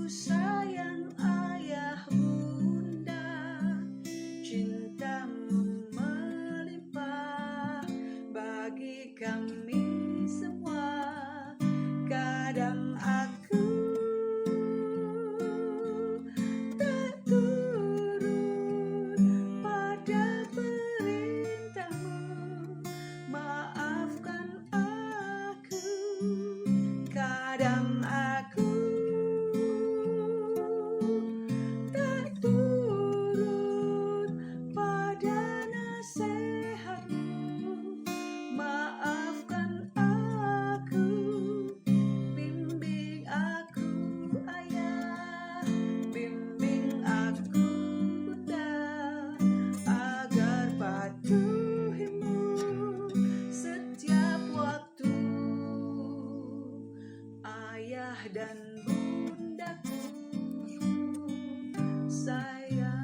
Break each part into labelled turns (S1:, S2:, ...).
S1: sayang ayah bunda, cintamu melimpah bagi kami semua. Kadang aku tak turut pada perintahmu, maafkan aku. Kadang aku tak turut pada nasihatmu, maafkan aku. Bimbing aku ayah, bimbing aku bunda, agar patuhimu setiap waktu. Ayah dan bundaku sayang.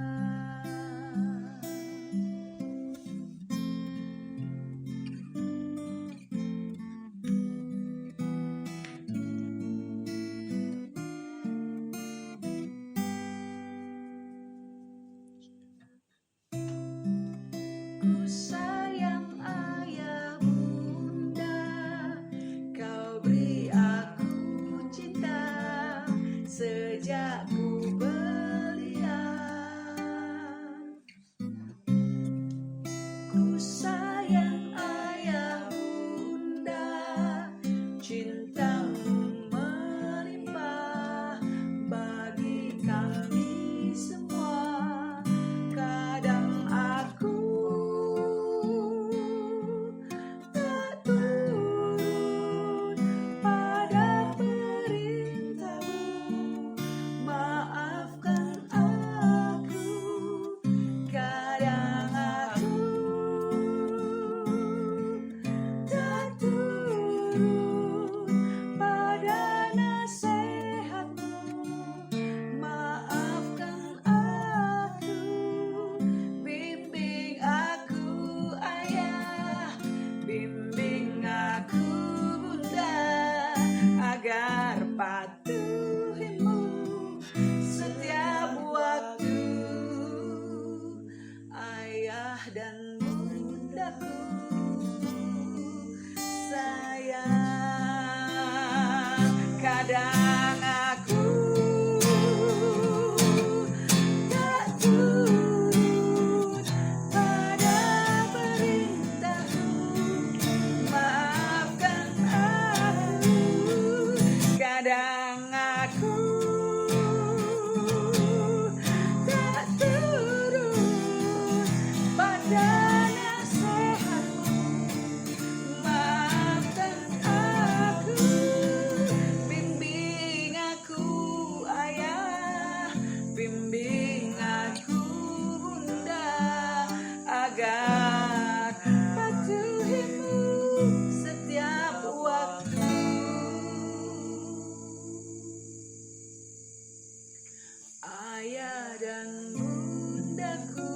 S1: Ku sayang ayah bunda, kau beri aku cinta sejak ku belia. Ku sayang ayah bunda, cintamu melimpah bagi kami semua. Kadang aku tak turut pada perintahmu, maafkan aku. Kadang aku tak turut pada nasihatmu, maafkan aku. Bimbing aku ayah, bimbing aku bunda, agar patuhimu setiap waktu. Ayah dan bundaku sayang. Kadang aku tak turut pada perintahmu, maafkan aku. Kadang aku tak turut pada nasihatmu, maafkan aku. Bimbing aku ayah, bimbing aku bunda, agar patuhimu setiap waktu. Ayah dan bundaku